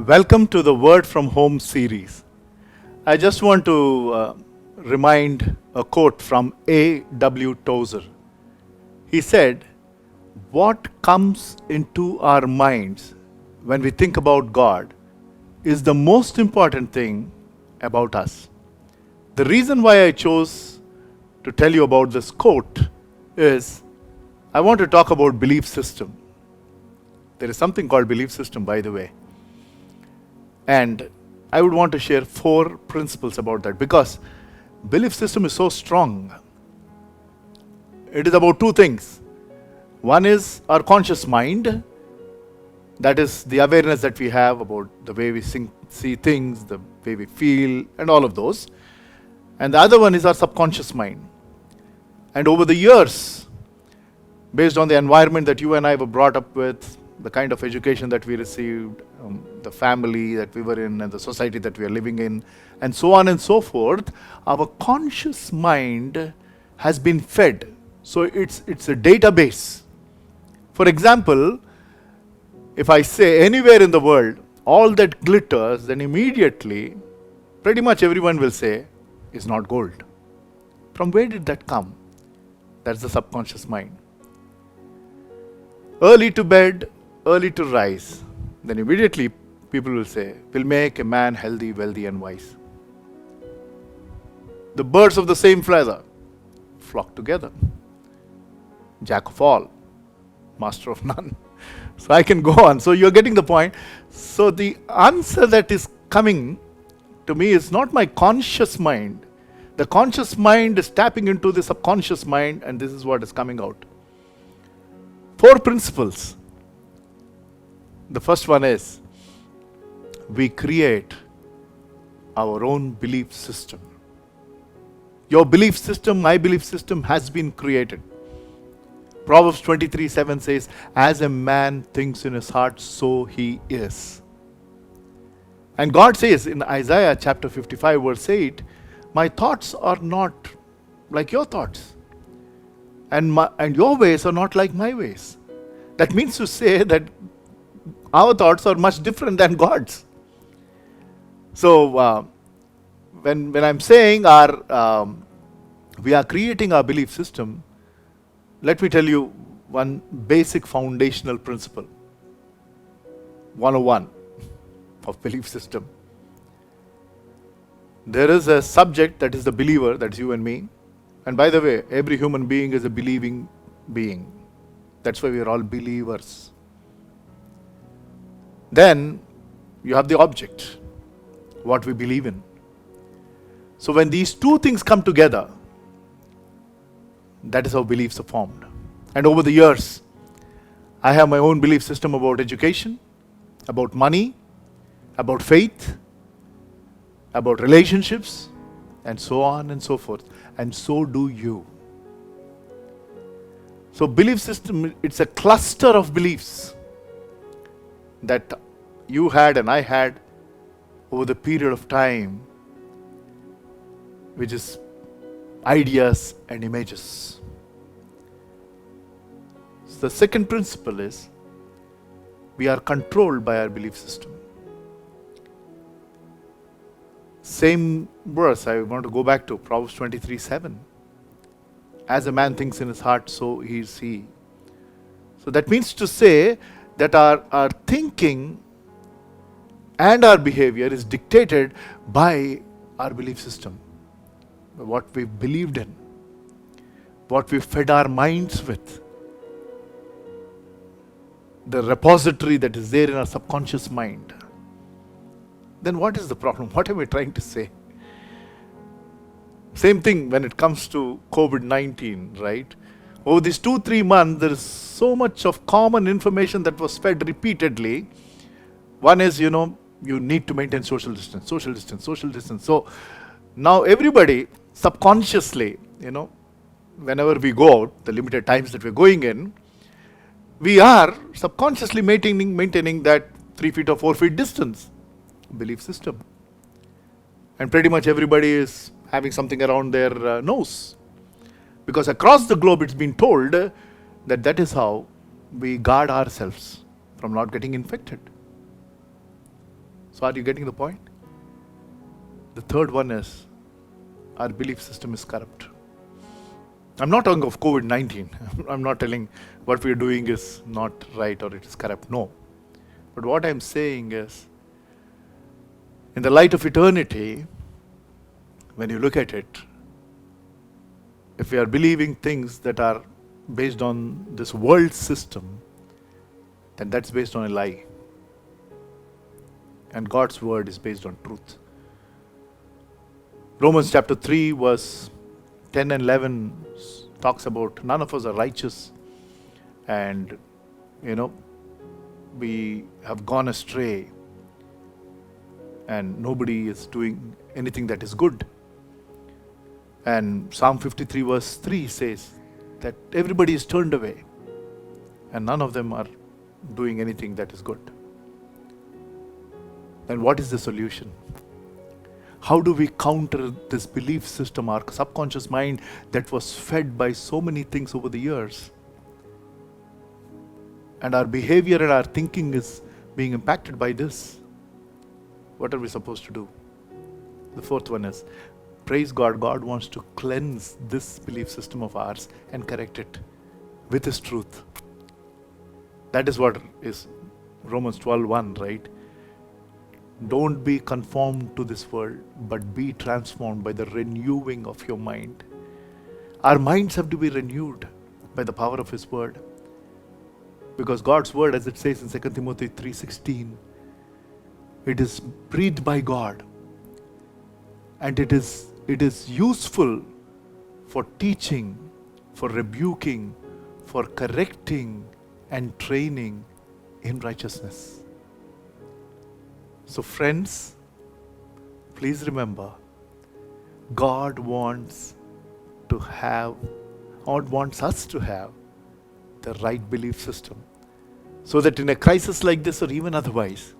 Welcome to the Word from Home series. I just want to remind a quote from A.W. Tozer. He said, "What comes into our minds when we think about God is the most important thing about us." The reason why I chose to tell you about this quote is I want to talk about belief system. There is something called belief system, by the way. And I would want to share 4 principles about that because belief system is so strong. It is about 2 things. One is our conscious mind, that is the awareness that we have about the way we see things, the way we feel, and all of those. And the other one is our subconscious mind. And over the years, based on the environment that you and I were brought up with, the kind of education that we received, the family that we were in, and the society that we are living in, and so on and so forth, our conscious mind has been fed. So it's a database. For example, if I say anywhere in the world, all that glitters, then immediately, pretty much everyone will say, is not gold. From where did that come? That's the subconscious mind. Early to bed, early to rise. Then immediately people will say, will make a man healthy, wealthy, and wise. The birds of the same feather flock together. Jack of all, master of none. So I can go on. So you're getting the point. So the answer that is coming to me is not my conscious mind. The conscious mind is tapping into the subconscious mind, and this is what is coming out. 4 principles. The first one is, we create our own belief system. Your belief system, my belief system has been created. Proverbs 23:7 says, as a man thinks in his heart, so he is. And God says in Isaiah chapter 55 verse 8, my thoughts are not like your thoughts, and your ways are not like my ways. That means to say that our thoughts are much different than God's. So when I'm saying we are creating our belief system, let me tell you one basic foundational principle. 101 of belief system. There is a subject that is the believer, that's you and me. And by the way, every human being is a believing being. That's why we are all believers. Then you have the object, what we believe in. So when these 2 things come together, that is how beliefs are formed. And over the years, I have my own belief system about education, about money, about faith, about relationships, and so on and so forth. And so do you. So belief system, it's a cluster of beliefs that you had and I had over the period of time, which is ideas and images. So the second principle is, we are controlled by our belief system. Same verse, I want to go back to Proverbs 23:7. As a man thinks in his heart, so is he. So that means to say that our thinking and our behavior is dictated by our belief system. What we've believed in, what we've fed our minds with, the repository that is there in our subconscious mind. Then what is the problem? What am I trying to say? Same thing when it comes to COVID-19, right? Over these 2-3 months, there is so much of common information that was fed repeatedly. One is, you need to maintain social distance, social distance, social distance. So now everybody subconsciously, whenever we go out, the limited times that we're going in, we are subconsciously maintaining that 3 feet or 4 feet distance belief system. And pretty much everybody is having something around their nose. Because across the globe it's been told that is how we guard ourselves from not getting infected. So are you getting the point? The third one is our belief system is corrupt. I'm not talking of COVID-19. I'm not telling what we're doing is not right or it is corrupt. No. But what I'm saying is, in the light of eternity, when you look at it, if we are believing things that are based on this world system, then that's based on a lie. And God's word is based on truth. Romans chapter 3 verse 10 and 11 talks about none of us are righteous, and we have gone astray and nobody is doing anything that is good. And Psalm 53 verse 3 says that everybody is turned away and none of them are doing anything that is good. Then what is the solution? How do we counter this belief system, our subconscious mind that was fed by so many things over the years? And our behavior and our thinking is being impacted by this. What are we supposed to do? The fourth one is, praise God, God wants to cleanse this belief system of ours and correct it with His truth. That is what is Romans 12:1, right? Don't be conformed to this world, but be transformed by the renewing of your mind. Our minds have to be renewed by the power of His word. Because God's word, as it says in 2 Timothy 3:16, it is breathed by God. And it is useful for teaching, for rebuking, for correcting and training in righteousness. So friends, please remember, God wants us to have the right belief system, so that in a crisis like this or even otherwise,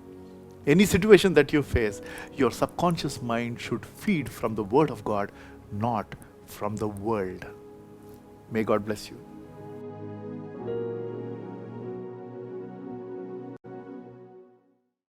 any situation that you face, your subconscious mind should feed from the Word of God, not from the world. May God bless you.